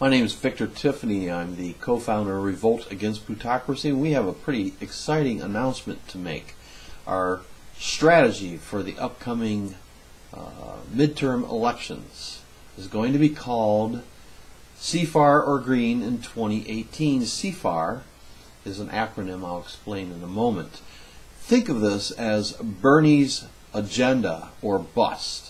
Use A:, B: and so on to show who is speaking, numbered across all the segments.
A: My name is Victor Tiffany. I'm the co-founder of Revolt Against Plutocracy, and we have a pretty exciting announcement to make. Our strategy for the upcoming midterm elections is going to be called CFAR or Green in 2018. CFAR is an acronym I'll explain in a moment. Think of this as Bernie's agenda or bust.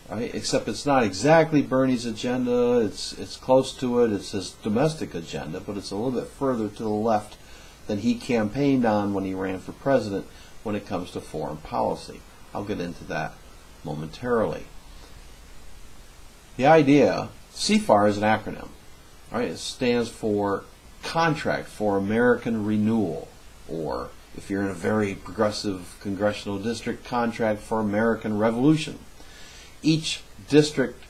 A: Right? Except it's not exactly Bernie's agenda, it's close to it, it's his domestic agenda, but it's a little bit further to the left than he campaigned on when he ran for president when it comes to foreign policy. I'll get into that momentarily. The idea, CFAR is an acronym. Right? It stands for Contract for American Renewal, or if you're in a very progressive congressional district, Contract for American Revolution. Each district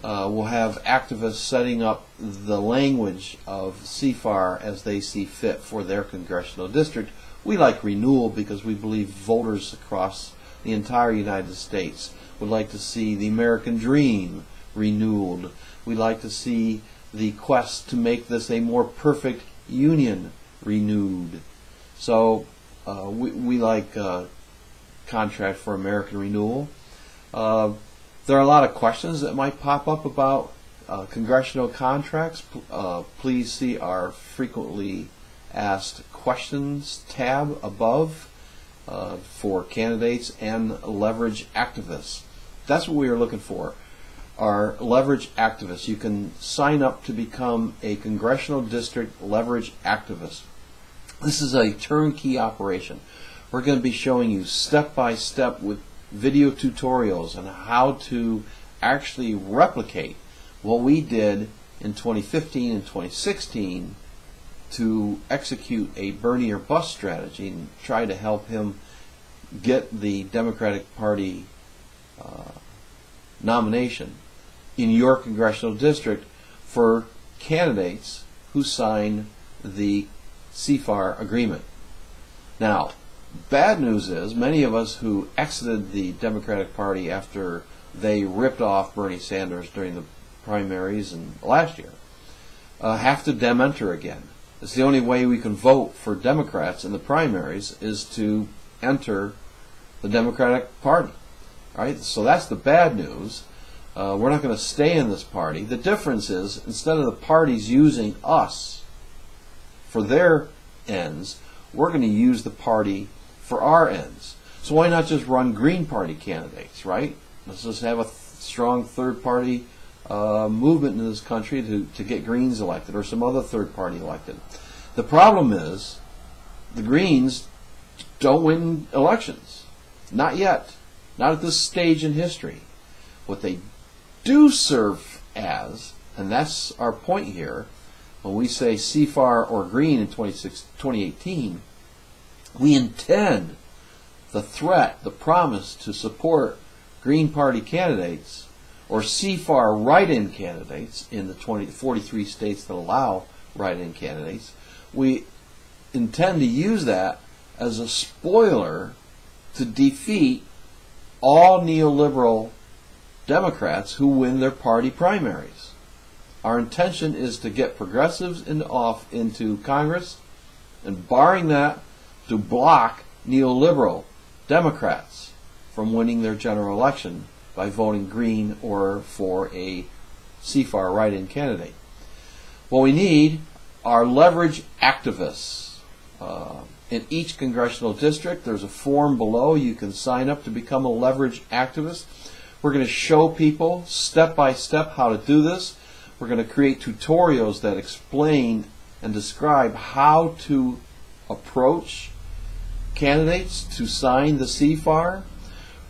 A: will have activists setting up the language of CFAR as they see fit for their congressional district. We like renewal because we believe voters across the entire United States would like to see the American dream renewed. We like to see the quest to make this a more perfect union renewed. So we like Contract for American Renewal. There are a lot of questions that might pop up about congressional contracts. Please see our frequently asked questions tab above for candidates and leverage activists. That's what we are looking for, are leverage activists. You can sign up to become a congressional district leverage activist. This is a turnkey operation. We're going to be showing you step by step with video tutorials on how to actually replicate what we did in 2015 and 2016 to execute a Bernie or bust strategy and try to help him get the Democratic Party nomination in your congressional district for candidates who sign the CFAR agreement. Now, bad news is many of us who exited the Democratic Party after they ripped off Bernie Sanders during the primaries and last year have to enter again. It's the only way we can vote for Democrats in the primaries is to enter the Democratic Party. Right? So that's the bad news. We're not going to stay in this party. The difference is instead of the parties using us for their ends, we're going to use the party for our ends. So why not just run Green Party candidates, right? Let's just have a strong third party movement in this country to get Greens elected or some other third party elected. The problem is the Greens don't win elections. Not yet. Not at this stage in history. What they do serve as, and that's our point here, when we say CFAR or Green in 2018, we intend the threat, the promise to support Green Party candidates or CFAR write-in candidates in the 43 states that allow write-in candidates. We intend to use that as a spoiler to defeat all neoliberal Democrats who win their party primaries. Our intention is to get progressives into Congress, and barring that, to block neoliberal Democrats from winning their general election by voting Green or for a CFAR write-in candidate. What we need are leverage activists. In each congressional district, there's a form below. You can sign up to become a leverage activist. We're going to show people step by step how to do this. We're going to create tutorials that explain and describe how to approach candidates to sign the CFAR.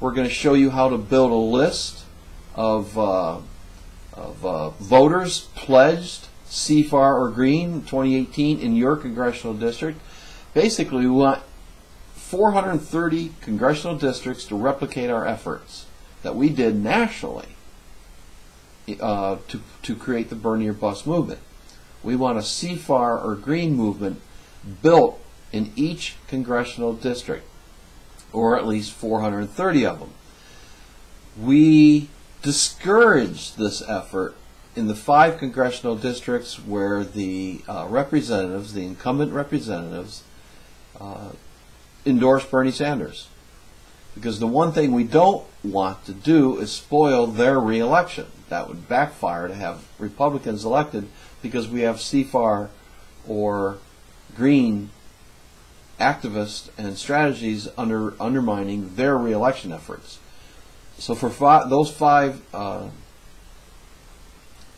A: We're going to show you how to build a list of voters pledged CFAR or Green 2018 in your congressional district. Basically, we want 430 congressional districts to replicate our efforts that we did nationally to create the Bernie or bust movement. We want a CFAR or Green movement built in each congressional district, or at least 430 of them. We discourage this effort in the 5 congressional districts where the representatives, the incumbent representatives, endorse Bernie Sanders. Because the one thing we don't want to do is spoil their reelection. That would backfire to have Republicans elected because we have CFAR or green activists and strategies undermining their reelection efforts. So for those 5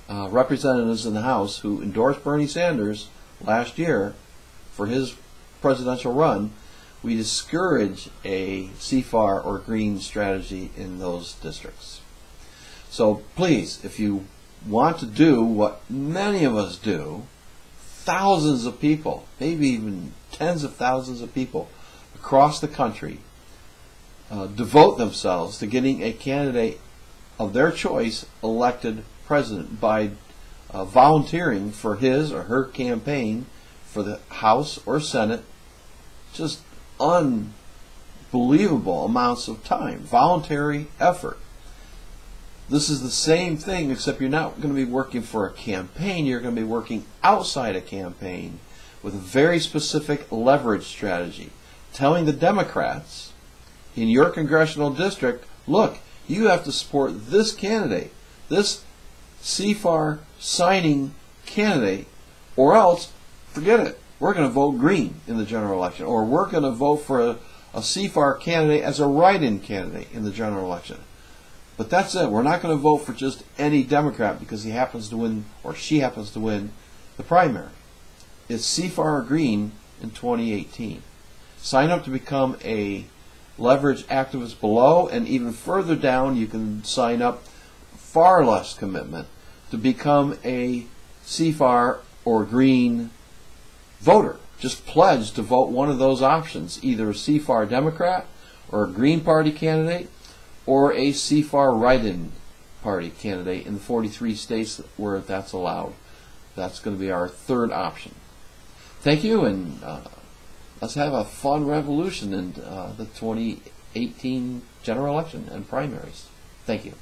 A: representatives in the House who endorsed Bernie Sanders last year for his presidential run, we discourage a CFAR or green strategy in those districts. So please, if you want to do what many of us do, thousands of people, maybe even tens of thousands of people across the country devote themselves to getting a candidate of their choice elected president by volunteering for his or her campaign for the House or Senate. Just unbelievable amounts of time, voluntary effort. This is the same thing, except you're not going to be working for a campaign. You're going to be working outside a campaign with a very specific leverage strategy, telling the Democrats in your congressional district, look, you have to support this candidate, this CFAR signing candidate, or else forget it. We're going to vote green in the general election, or we're going to vote for a CFAR candidate as a write-in candidate in the general election. But that's it. We're not going to vote for just any Democrat because he happens to win or she happens to win the primary. It's CFAR or green in 2018. Sign up to become a leverage activist below, and even further down you can sign up, far less commitment, to become a CFAR or green voter. Just pledge to vote one of those options, either a CFAR Democrat or a Green Party candidate or a CFAR write-in party candidate in the 43 states where that's allowed. That's going to be our third option. Thank you, and let's have a fun revolution in the 2018 general election and primaries. Thank you.